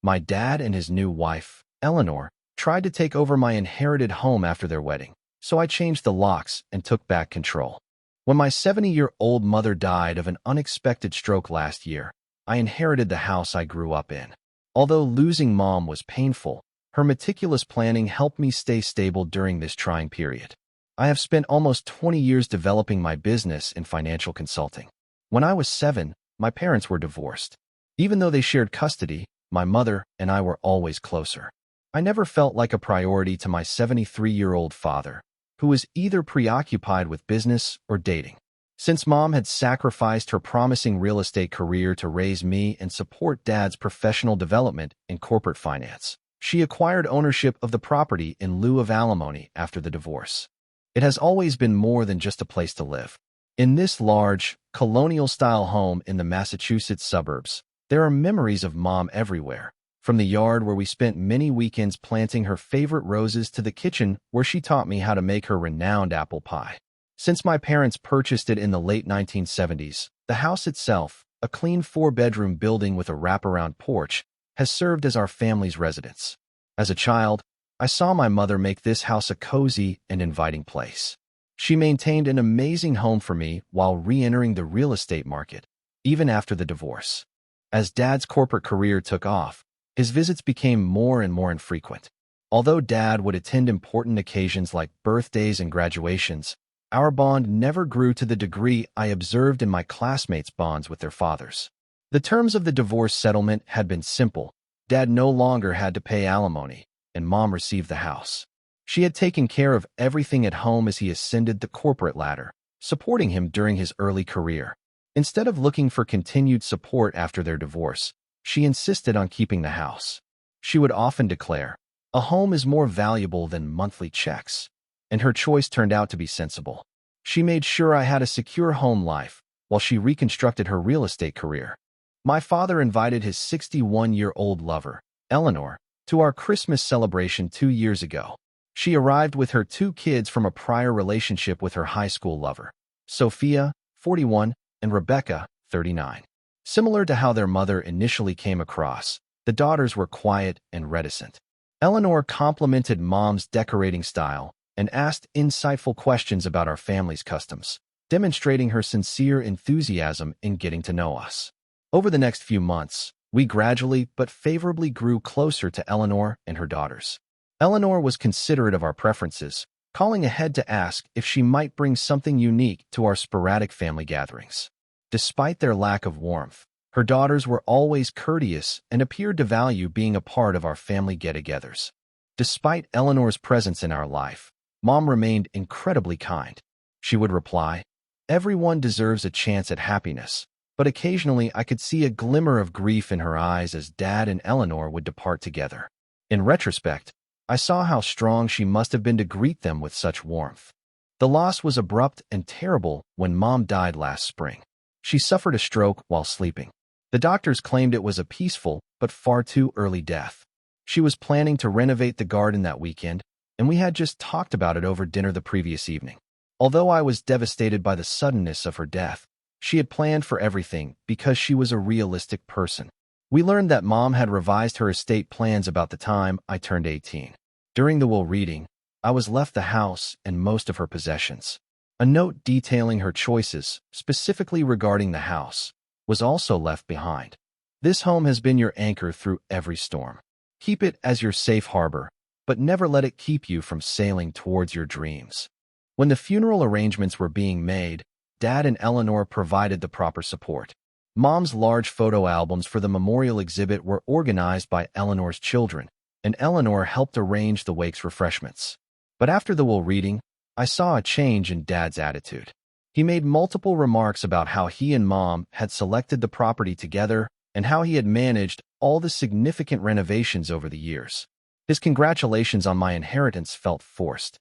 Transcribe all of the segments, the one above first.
My dad and his new wife, Eleanor, tried to take over my inherited home after their wedding, so I changed the locks and took back control. When my 70-year-old mother died of an unexpected stroke last year, I inherited the house I grew up in. Although losing Mom was painful, her meticulous planning helped me stay stable during this trying period. I have spent almost 20 years developing my business in financial consulting. When I was 7, my parents were divorced. Even though they shared custody, my mother and I were always closer. I never felt like a priority to my 73-year-old father, who was either preoccupied with business or dating. Since Mom had sacrificed her promising real estate career to raise me and support Dad's professional development in corporate finance, she acquired ownership of the property in lieu of alimony after the divorce. It has always been more than just a place to live. In this large, colonial-style home in the Massachusetts suburbs, there are memories of Mom everywhere, from the yard where we spent many weekends planting her favorite roses to the kitchen where she taught me how to make her renowned apple pie. Since my parents purchased it in the late 1970s, the house itself, a clean 4-bedroom building with a wraparound porch, has served as our family's residence. As a child, I saw my mother make this house a cozy and inviting place. She maintained an amazing home for me while re-entering the real estate market, even after the divorce. As Dad's corporate career took off, his visits became more and more infrequent. Although Dad would attend important occasions like birthdays and graduations, our bond never grew to the degree I observed in my classmates' bonds with their fathers. The terms of the divorce settlement had been simple. Dad no longer had to pay alimony, and Mom received the house. She had taken care of everything at home as he ascended the corporate ladder, supporting him during his early career. Instead of looking for continued support after their divorce, she insisted on keeping the house. She would often declare, "A home is more valuable than monthly checks," and her choice turned out to be sensible. She made sure I had a secure home life while she reconstructed her real estate career. My father invited his 61-year-old lover, Eleanor, to our Christmas celebration 2 years ago. She arrived with her 2 kids from a prior relationship with her high school lover, Sophia, 41, and Rebecca, 39. Similar to how their mother initially came across, the daughters were quiet and reticent. Eleanor complimented Mom's decorating style and asked insightful questions about our family's customs, demonstrating her sincere enthusiasm in getting to know us. Over the next few months, we gradually but favorably grew closer to Eleanor and her daughters. Eleanor was considerate of our preferences, calling ahead to ask if she might bring something unique to our sporadic family gatherings. Despite their lack of warmth, her daughters were always courteous and appeared to value being a part of our family get-togethers. Despite Eleanor's presence in our life, Mom remained incredibly kind. She would reply, "Everyone deserves a chance at happiness," but occasionally I could see a glimmer of grief in her eyes as Dad and Eleanor would depart together. In retrospect, I saw how strong she must have been to greet them with such warmth. The loss was abrupt and terrible when Mom died last spring. She suffered a stroke while sleeping. The doctors claimed it was a peaceful but far too early death. She was planning to renovate the garden that weekend, and we had just talked about it over dinner the previous evening. Although I was devastated by the suddenness of her death, she had planned for everything because she was a realistic person. We learned that Mom had revised her estate plans about the time I turned 18. During the will reading, I was left the house and most of her possessions. A note detailing her choices, specifically regarding the house, was also left behind. "This home has been your anchor through every storm. Keep it as your safe harbor, but never let it keep you from sailing towards your dreams." When the funeral arrangements were being made, Dad and Eleanor provided the proper support. Mom's large photo albums for the memorial exhibit were organized by Eleanor's children, and Eleanor helped arrange the wake's refreshments. But after the will reading, I saw a change in Dad's attitude. He made multiple remarks about how he and Mom had selected the property together and how he had managed all the significant renovations over the years. His congratulations on my inheritance felt forced.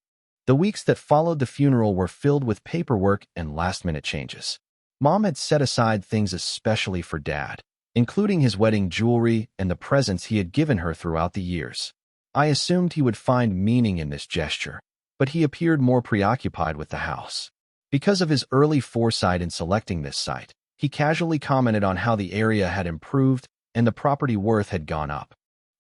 The weeks that followed the funeral were filled with paperwork and last-minute changes. Mom had set aside things especially for Dad, including his wedding jewelry and the presents he had given her throughout the years. I assumed he would find meaning in this gesture, but he appeared more preoccupied with the house. Because of his early foresight in selecting this site, he casually commented on how the area had improved and the property worth had gone up.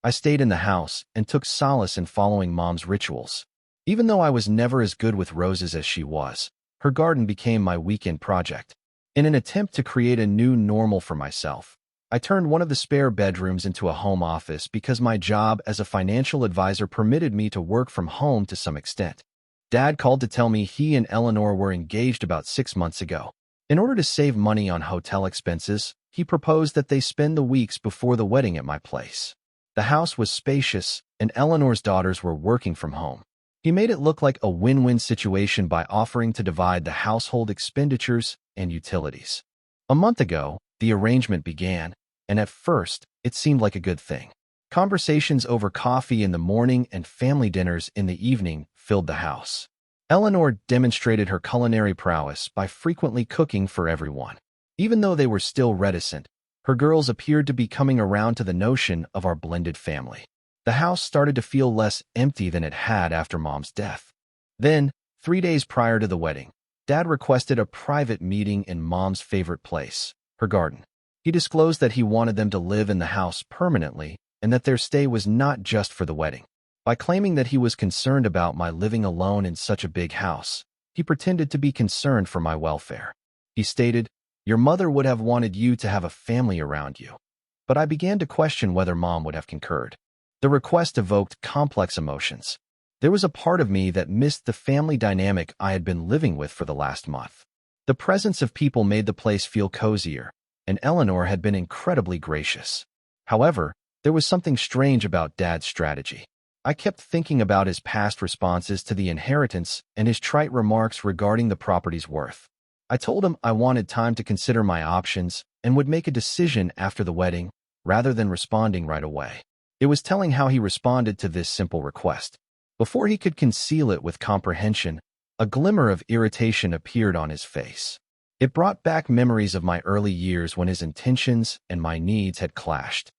I stayed in the house and took solace in following Mom's rituals. Even though I was never as good with roses as she was, her garden became my weekend project. In an attempt to create a new normal for myself, I turned one of the spare bedrooms into a home office because my job as a financial advisor permitted me to work from home to some extent. Dad called to tell me he and Eleanor were engaged about 6 months ago. In order to save money on hotel expenses, he proposed that they spend the weeks before the wedding at my place. The house was spacious, and Eleanor's daughters were working from home. He made it look like a win-win situation by offering to divide the household expenditures and utilities. A month ago, the arrangement began, and at first, it seemed like a good thing. Conversations over coffee in the morning and family dinners in the evening filled the house. Eleanor demonstrated her culinary prowess by frequently cooking for everyone. Even though they were still reticent, her girls appeared to be coming around to the notion of our blended family. The house started to feel less empty than it had after Mom's death. Then, 3 days prior to the wedding, Dad requested a private meeting in Mom's favorite place, her garden. He disclosed that he wanted them to live in the house permanently and that their stay was not just for the wedding. By claiming that he was concerned about my living alone in such a big house, he pretended to be concerned for my welfare. He stated, "Your mother would have wanted you to have a family around you." But I began to question whether Mom would have concurred. The request evoked complex emotions. There was a part of me that missed the family dynamic I had been living with for the last month. The presence of people made the place feel cozier, and Eleanor had been incredibly gracious. However, there was something strange about Dad's strategy. I kept thinking about his past responses to the inheritance and his trite remarks regarding the property's worth. I told him I wanted time to consider my options and would make a decision after the wedding, rather than responding right away. It was telling how he responded to this simple request. Before he could conceal it with comprehension, a glimmer of irritation appeared on his face. It brought back memories of my early years when his intentions and my needs had clashed.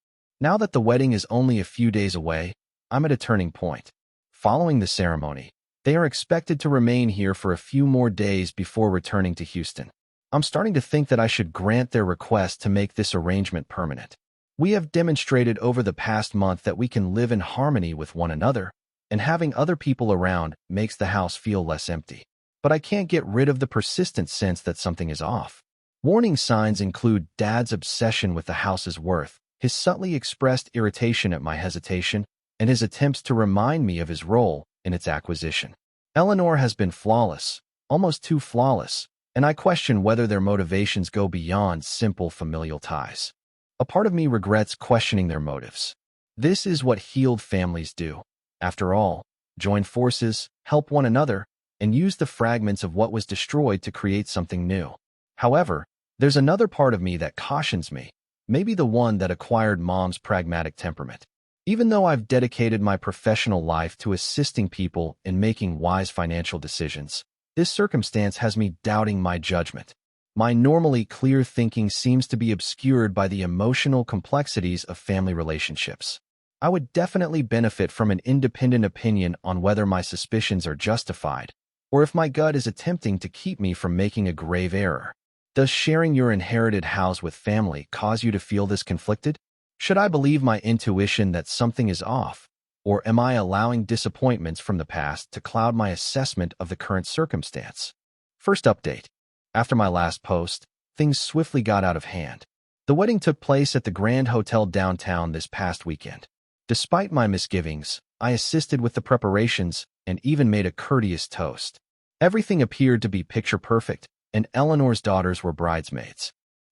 Now that the wedding is only a few days away, I'm at a turning point. Following the ceremony, they are expected to remain here for a few more days before returning to Houston. I'm starting to think that I should grant their request to make this arrangement permanent. We have demonstrated over the past month that we can live in harmony with one another, and having other people around makes the house feel less empty. But I can't get rid of the persistent sense that something is off. Warning signs include Dad's obsession with the house's worth, his subtly expressed irritation at my hesitation, and his attempts to remind me of his role in its acquisition. Eleanor has been flawless, almost too flawless, and I question whether their motivations go beyond simple familial ties. A part of me regrets questioning their motives. This is what healed families do. After all, join forces, help one another, and use the fragments of what was destroyed to create something new. However, there's another part of me that cautions me, maybe the one that acquired Mom's pragmatic temperament. Even though I've dedicated my professional life to assisting people in making wise financial decisions, this circumstance has me doubting my judgment. My normally clear thinking seems to be obscured by the emotional complexities of family relationships. I would definitely benefit from an independent opinion on whether my suspicions are justified, or if my gut is attempting to keep me from making a grave error. Does sharing your inherited house with family cause you to feel this conflicted? Should I believe my intuition that something is off, or am I allowing disappointments from the past to cloud my assessment of the current circumstance? First update. After my last post, things swiftly got out of hand. The wedding took place at the Grand Hotel downtown this past weekend. Despite my misgivings, I assisted with the preparations and even made a courteous toast. Everything appeared to be picture perfect, and Eleanor's daughters were bridesmaids.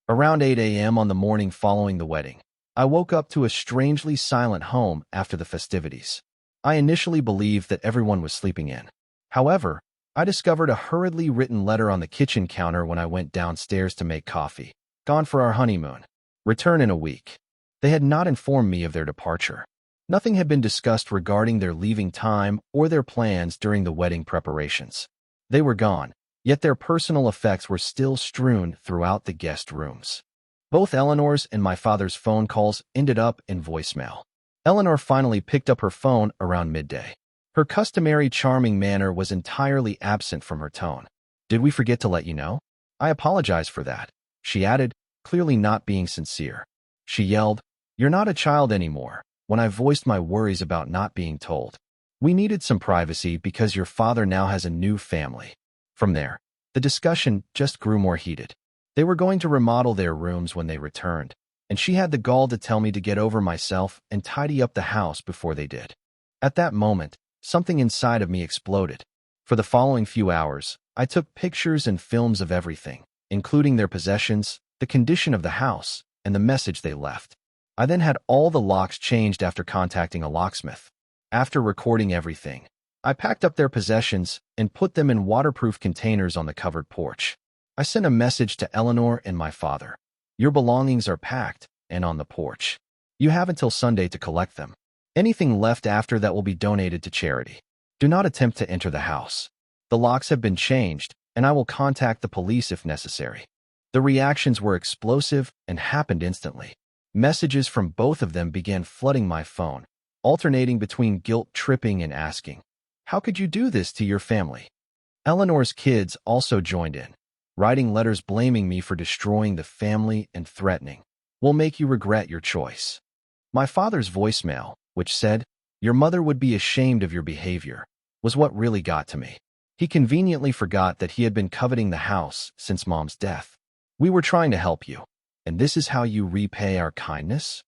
Around 8 a.m. on the morning following the wedding, I woke up to a strangely silent home after the festivities. I initially believed that everyone was sleeping in. However, I discovered a hurriedly written letter on the kitchen counter when I went downstairs to make coffee. Gone for our honeymoon. Return in a week. They had not informed me of their departure. Nothing had been discussed regarding their leaving time or their plans during the wedding preparations. They were gone, yet their personal effects were still strewn throughout the guest rooms. Both Eleanor's and my father's phone calls ended up in voicemail. Eleanor finally picked up her phone around midday. Her customary charming manner was entirely absent from her tone. "Did we forget to let you know? I apologize for that," she added, clearly not being sincere. She yelled, "You're not a child anymore. when I voiced my worries about not being told. We needed some privacy because your father now has a new family. From there, the discussion just grew more heated. They were going to remodel their rooms when they returned, and she had the gall to tell me to get over myself and tidy up the house before they did. At that moment, something inside of me exploded. For the following few hours, I took pictures and films of everything, including their possessions, the condition of the house, and the message they left. I then had all the locks changed after contacting a locksmith. After recording everything, I packed up their possessions and put them in waterproof containers on the covered porch. I sent a message to Eleanor and my father. Your belongings are packed and on the porch. You have until Sunday to collect them. Anything left after that will be donated to charity. Do not attempt to enter the house. The locks have been changed, and I will contact the police if necessary. The reactions were explosive and happened instantly. Messages from both of them began flooding my phone, alternating between guilt-tripping and asking, "How could you do this to your family?" Eleanor's kids also joined in, writing letters blaming me for destroying the family and threatening, "Will make you regret your choice." My father's voicemail, which said, "Your mother would be ashamed of your behavior," was what really got to me. He conveniently forgot that he had been coveting the house since Mom's death. "We were trying to help you, and this is how you repay our kindness?"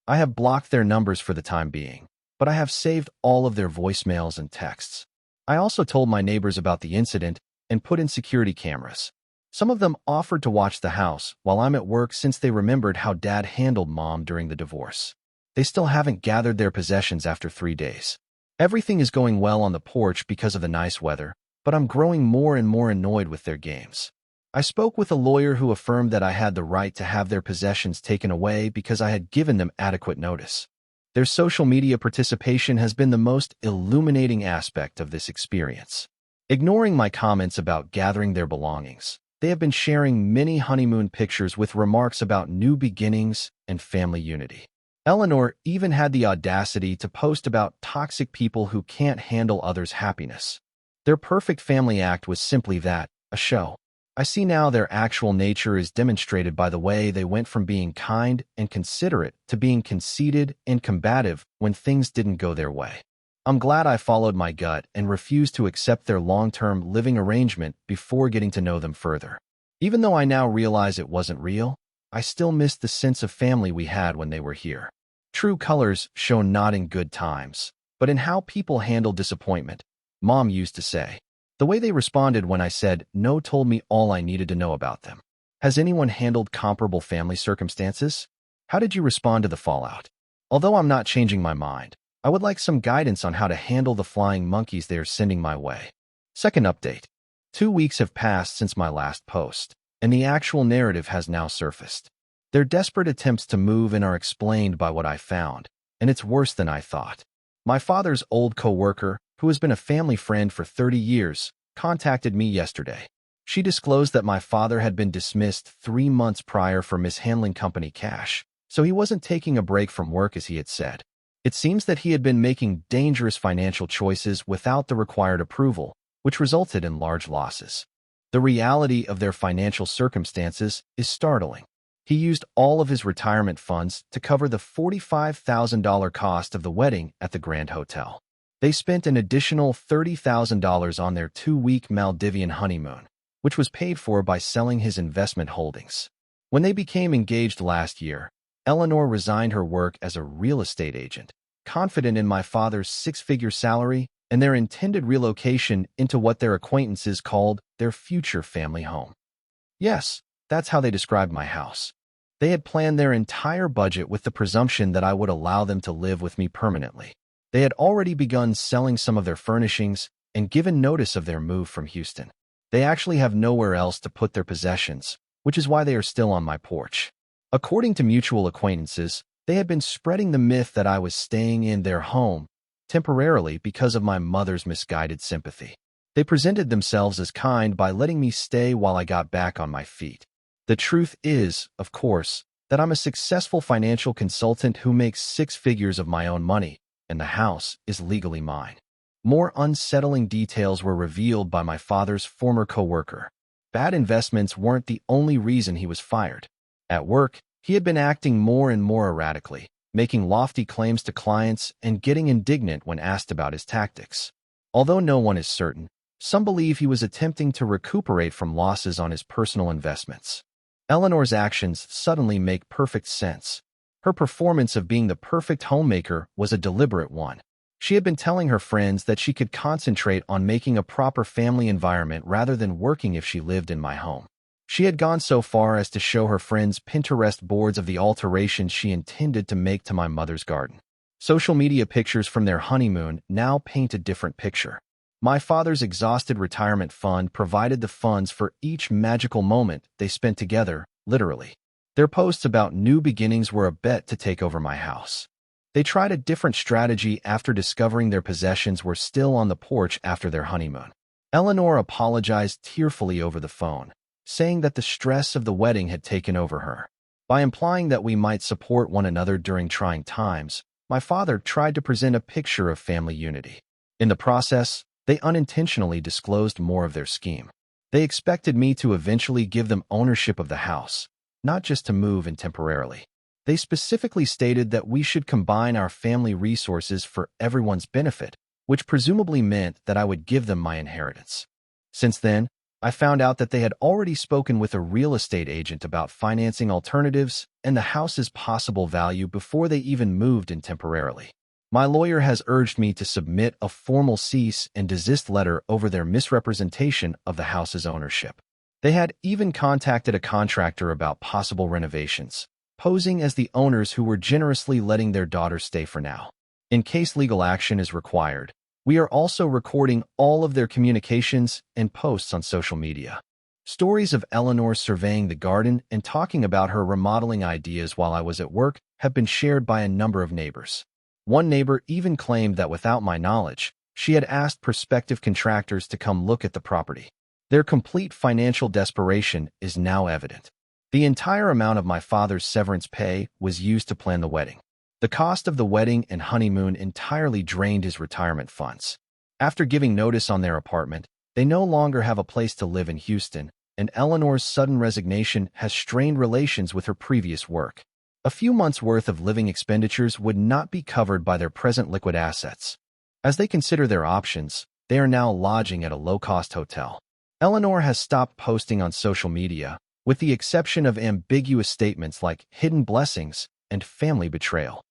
I have blocked their numbers for the time being, but I have saved all of their voicemails and texts. I also told my neighbors about the incident and put in security cameras. Some of them offered to watch the house while I'm at work since they remembered how Dad handled Mom during the divorce. They still haven't gathered their possessions after 3 days. Everything is going well on the porch because of the nice weather, but I'm growing more and more annoyed with their games. I spoke with a lawyer who affirmed that I had the right to have their possessions taken away because I had given them adequate notice. Their social media participation has been the most illuminating aspect of this experience. Ignoring my comments about gathering their belongings, they have been sharing many honeymoon pictures with remarks about new beginnings and family unity. Eleanor even had the audacity to post about toxic people who can't handle others' happiness. Their perfect family act was simply that, a show. I see now their actual nature is demonstrated by the way they went from being kind and considerate to being conceited and combative when things didn't go their way. I'm glad I followed my gut and refused to accept their long-term living arrangement before getting to know them further. Even though I now realize it wasn't real, I still miss the sense of family we had when they were here. True colors shone not in good times, but in how people handle disappointment. Mom used to say. The way they responded when I said no told me all I needed to know about them. Has anyone handled comparable family circumstances? How did you respond to the fallout? Although I'm not changing my mind, I would like some guidance on how to handle the flying monkeys they are sending my way. Second update. 2 weeks have passed since my last post, and the actual narrative has now surfaced. Their desperate attempts to move in are explained by what I found, and it's worse than I thought. My father's old co-worker, who has been a family friend for 30 years, contacted me yesterday. She disclosed that my father had been dismissed 3 months prior for mishandling company cash, so he wasn't taking a break from work as he had said. It seems that he had been making dangerous financial choices without the required approval, which resulted in large losses. The reality of their financial circumstances is startling. He used all of his retirement funds to cover the $45,000 cost of the wedding at the Grand Hotel. They spent an additional $30,000 on their 2-week Maldivian honeymoon, which was paid for by selling his investment holdings. When they became engaged last year, Eleanor resigned her work as a real estate agent, confident in my father's 6-figure salary and their intended relocation into what their acquaintances called their future family home. Yes, that's how they described my house. They had planned their entire budget with the presumption that I would allow them to live with me permanently. They had already begun selling some of their furnishings and given notice of their move from Houston. They actually have nowhere else to put their possessions, which is why they are still on my porch. According to mutual acquaintances, they had been spreading the myth that I was staying in their home temporarily because of my mother's misguided sympathy. They presented themselves as kind by letting me stay while I got back on my feet. The truth is, of course, that I'm a successful financial consultant who makes 6 figures of my own money, and the house is legally mine. More unsettling details were revealed by my father's former co-worker. Bad investments weren't the only reason he was fired. At work, he had been acting more and more erratically, making lofty claims to clients and getting indignant when asked about his tactics. Although no one is certain, some believe he was attempting to recuperate from losses on his personal investments. Eleanor's actions suddenly make perfect sense. Her performance of being the perfect homemaker was a deliberate one. She had been telling her friends that she could concentrate on making a proper family environment rather than working if she lived in my home. She had gone so far as to show her friends Pinterest boards of the alterations she intended to make to my mother's garden. Social media pictures from their honeymoon now paint a different picture. My father's exhausted retirement fund provided the funds for each magical moment they spent together, literally. Their posts about new beginnings were a bet to take over my house. They tried a different strategy after discovering their possessions were still on the porch after their honeymoon. Eleanor apologized tearfully over the phone, saying that the stress of the wedding had taken over her. By implying that we might support one another during trying times, my father tried to present a picture of family unity. In the process, they unintentionally disclosed more of their scheme. They expected me to eventually give them ownership of the house, not just to move in temporarily. They specifically stated that we should combine our family resources for everyone's benefit, which presumably meant that I would give them my inheritance. Since then, I found out that they had already spoken with a real estate agent about financing alternatives and the house's possible value before they even moved in temporarily. My lawyer has urged me to submit a formal cease and desist letter over their misrepresentation of the house's ownership. They had even contacted a contractor about possible renovations, posing as the owners who were generously letting their daughter stay for now. In case legal action is required, we are also recording all of their communications and posts on social media. Stories of Eleanor surveying the garden and talking about her remodeling ideas while I was at work have been shared by a number of neighbors. One neighbor even claimed that without my knowledge, she had asked prospective contractors to come look at the property. Their complete financial desperation is now evident. The entire amount of my father's severance pay was used to plan the wedding. The cost of the wedding and honeymoon entirely drained his retirement funds. After giving notice on their apartment, they no longer have a place to live in Houston, and Eleanor's sudden resignation has strained relations with her previous work. A few months' worth of living expenditures would not be covered by their present liquid assets. As they consider their options, they are now lodging at a low-cost hotel. Eleanor has stopped posting on social media, with the exception of ambiguous statements like hidden blessings and family betrayal.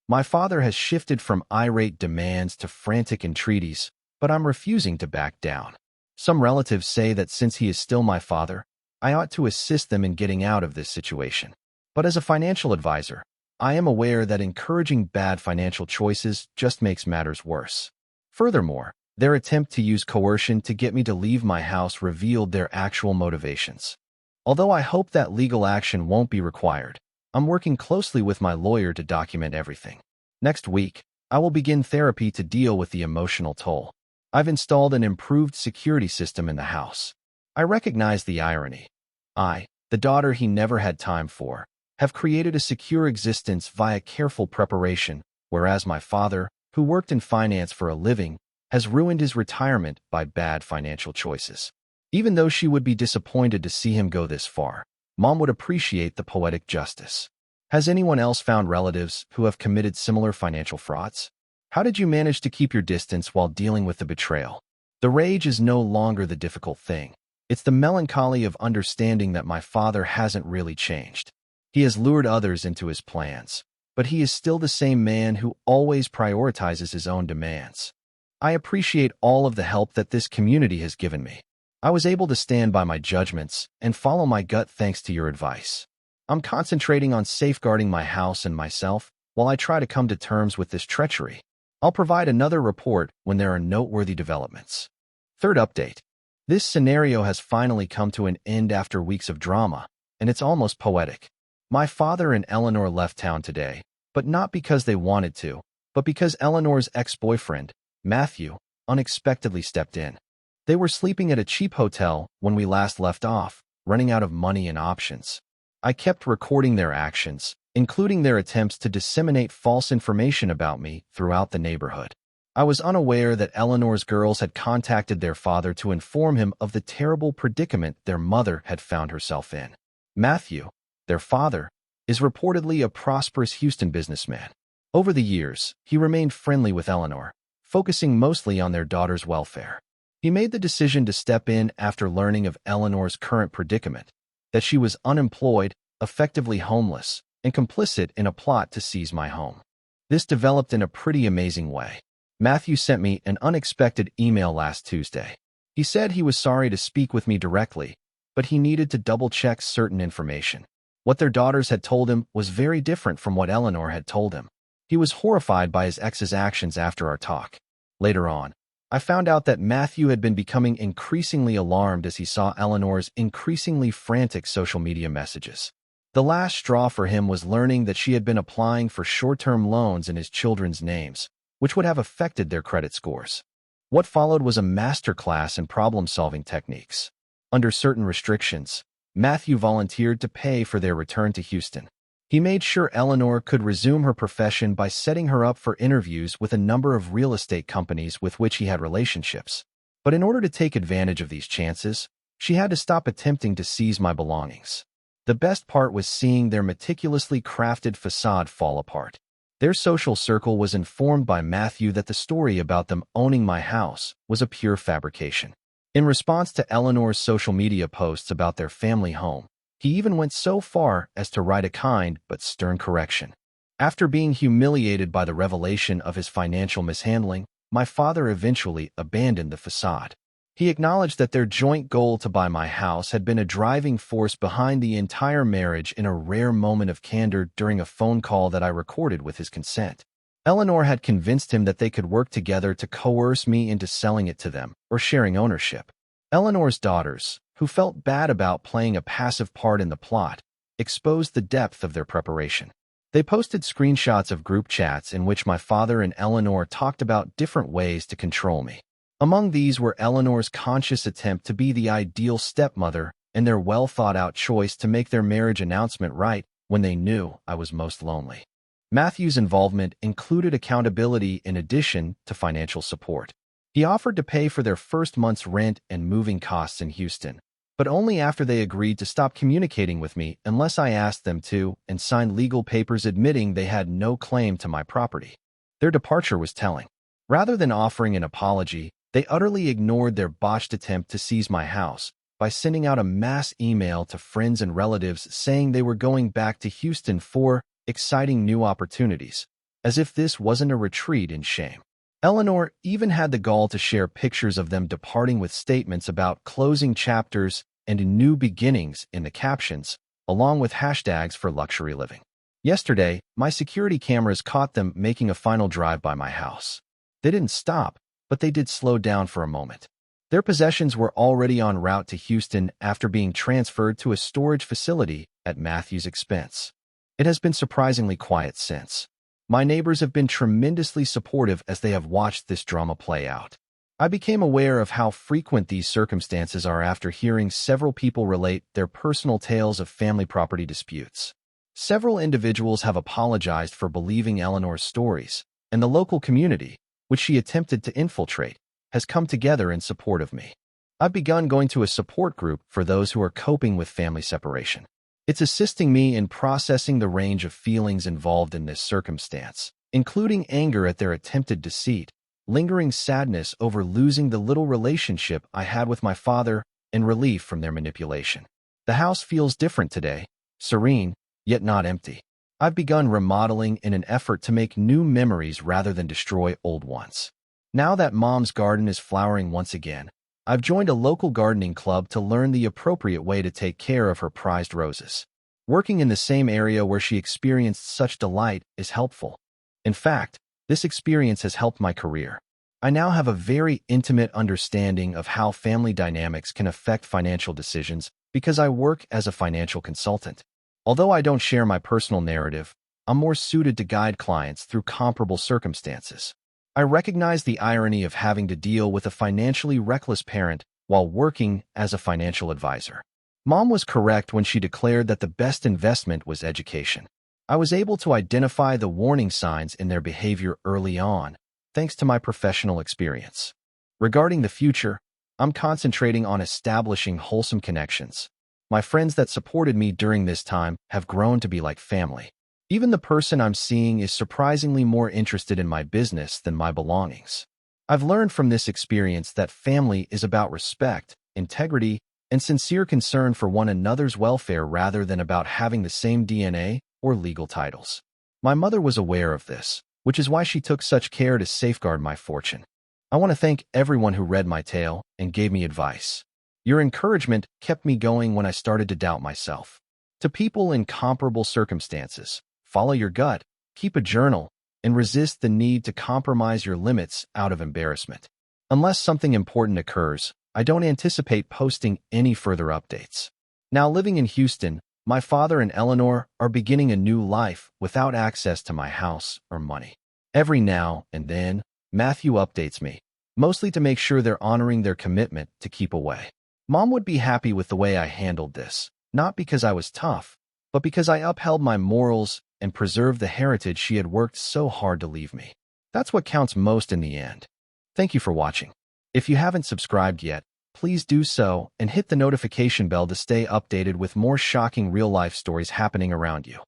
My father has shifted from irate demands to frantic entreaties, but I'm refusing to back down. Some relatives say that since he is still my father, I ought to assist them in getting out of this situation. But as a financial advisor, I am aware that encouraging bad financial choices just makes matters worse. Furthermore, their attempt to use coercion to get me to leave my house revealed their actual motivations. Although I hope that legal action won't be required, I'm working closely with my lawyer to document everything. Next week, I will begin therapy to deal with the emotional toll. I've installed an improved security system in the house. I recognize the irony. I, the daughter he never had time for, have created a secure existence via careful preparation, whereas my father, who worked in finance for a living, has ruined his retirement by bad financial choices. Even though she would be disappointed to see him go this far, Mom would appreciate the poetic justice. Has anyone else found relatives who have committed similar financial frauds? How did you manage to keep your distance while dealing with the betrayal? The rage is no longer the difficult thing. It's the melancholy of understanding that my father hasn't really changed. He has lured others into his plans, but he is still the same man who always prioritizes his own demands. I appreciate all of the help that this community has given me. I was able to stand by my judgments and follow my gut thanks to your advice. I'm concentrating on safeguarding my house and myself while I try to come to terms with this treachery. I'll provide another report when there are noteworthy developments. Third update. This scenario has finally come to an end after weeks of drama, and it's almost poetic. My father and Eleanor left town today, but not because they wanted to, but because Eleanor's ex-boyfriend, Matthew, unexpectedly stepped in. They were sleeping at a cheap hotel when we last left off, running out of money and options. I kept recording their actions, including their attempts to disseminate false information about me throughout the neighborhood. I was unaware that Eleanor's girls had contacted their father to inform him of the terrible predicament their mother had found herself in. Matthew, their father, is reportedly a prosperous Houston businessman. Over the years, he remained friendly with Eleanor, focusing mostly on their daughter's welfare. He made the decision to step in after learning of Eleanor's current predicament, that she was unemployed, effectively homeless, and complicit in a plot to seize my home. This developed in a pretty amazing way. Matthew sent me an unexpected email last Tuesday. He said he was sorry to speak with me directly, but he needed to double-check certain information. What their daughters had told him was very different from what Eleanor had told him. He was horrified by his ex's actions after our talk. Later on, I found out that Matthew had been becoming increasingly alarmed as he saw Eleanor's increasingly frantic social media messages. The last straw for him was learning that she had been applying for short-term loans in his children's names, which would have affected their credit scores. What followed was a masterclass in problem-solving techniques. Under certain restrictions, Matthew volunteered to pay for their return to Houston. He made sure Eleanor could resume her profession by setting her up for interviews with a number of real estate companies with which he had relationships. But in order to take advantage of these chances, she had to stop attempting to seize my belongings. The best part was seeing their meticulously crafted facade fall apart. Their social circle was informed by Matthew that the story about them owning my house was a pure fabrication. In response to Eleanor's social media posts about their family home, he even went so far as to write a kind but stern correction. After being humiliated by the revelation of his financial mishandling, my father eventually abandoned the facade. He acknowledged that their joint goal to buy my house had been a driving force behind the entire marriage in a rare moment of candor during a phone call that I recorded with his consent. Eleanor had convinced him that they could work together to coerce me into selling it to them or sharing ownership. Eleanor's daughters, who felt bad about playing a passive part in the plot, exposed the depth of their preparation. They posted screenshots of group chats in which my father and Eleanor talked about different ways to control me. Among these were Eleanor's conscious attempt to be the ideal stepmother and their well-thought-out choice to make their marriage announcement right when they knew I was most lonely. Matthew's involvement included accountability in addition to financial support. He offered to pay for their first month's rent and moving costs in Houston, but only after they agreed to stop communicating with me unless I asked them to and signed legal papers admitting they had no claim to my property. Their departure was telling. Rather than offering an apology, they utterly ignored their botched attempt to seize my house by sending out a mass email to friends and relatives saying they were going back to Houston for exciting new opportunities, as if this wasn't a retreat in shame. Eleanor even had the gall to share pictures of them departing with statements about closing chapters and new beginnings in the captions, along with hashtags for luxury living. Yesterday, my security cameras caught them making a final drive by my house. They didn't stop, but they did slow down for a moment. Their possessions were already en route to Houston after being transferred to a storage facility at Matthew's expense. It has been surprisingly quiet since. My neighbors have been tremendously supportive as they have watched this drama play out. I became aware of how frequent these circumstances are after hearing several people relate their personal tales of family property disputes. Several individuals have apologized for believing Eleanor's stories, and the local community, which she attempted to infiltrate, has come together in support of me. I've begun going to a support group for those who are coping with family separation. It's assisting me in processing the range of feelings involved in this circumstance, including anger at their attempted deceit, lingering sadness over losing the little relationship I had with my father, and relief from their manipulation. The house feels different today, serene, yet not empty. I've begun remodeling in an effort to make new memories rather than destroy old ones. Now that Mom's garden is flowering once again, I've joined a local gardening club to learn the appropriate way to take care of her prized roses. Working in the same area where she experienced such delight is helpful. In fact, this experience has helped my career. I now have a very intimate understanding of how family dynamics can affect financial decisions because I work as a financial consultant. Although I don't share my personal narrative, I'm more suited to guide clients through comparable circumstances. I recognize the irony of having to deal with a financially reckless parent while working as a financial advisor. Mom was correct when she declared that the best investment was education. I was able to identify the warning signs in their behavior early on, thanks to my professional experience. Regarding the future, I'm concentrating on establishing wholesome connections. My friends that supported me during this time have grown to be like family. Even the person I'm seeing is surprisingly more interested in my business than my belongings. I've learned from this experience that family is about respect, integrity, and sincere concern for one another's welfare rather than about having the same DNA or legal titles. My mother was aware of this, which is why she took such care to safeguard my fortune. I want to thank everyone who read my tale and gave me advice. Your encouragement kept me going when I started to doubt myself. To people in comparable circumstances, follow your gut, keep a journal, and resist the need to compromise your limits out of embarrassment. Unless something important occurs, I don't anticipate posting any further updates. Now living in Houston, my father and Eleanor are beginning a new life without access to my house or money. Every now and then, Matthew updates me, mostly to make sure they're honoring their commitment to keep away. Mom would be happy with the way I handled this, not because I was tough, but because I upheld my morals and preserved the heritage she had worked so hard to leave me. That's what counts most in the end. Thank you for watching. If you haven't subscribed yet, please do so and hit the notification bell to stay updated with more shocking real-life stories happening around you.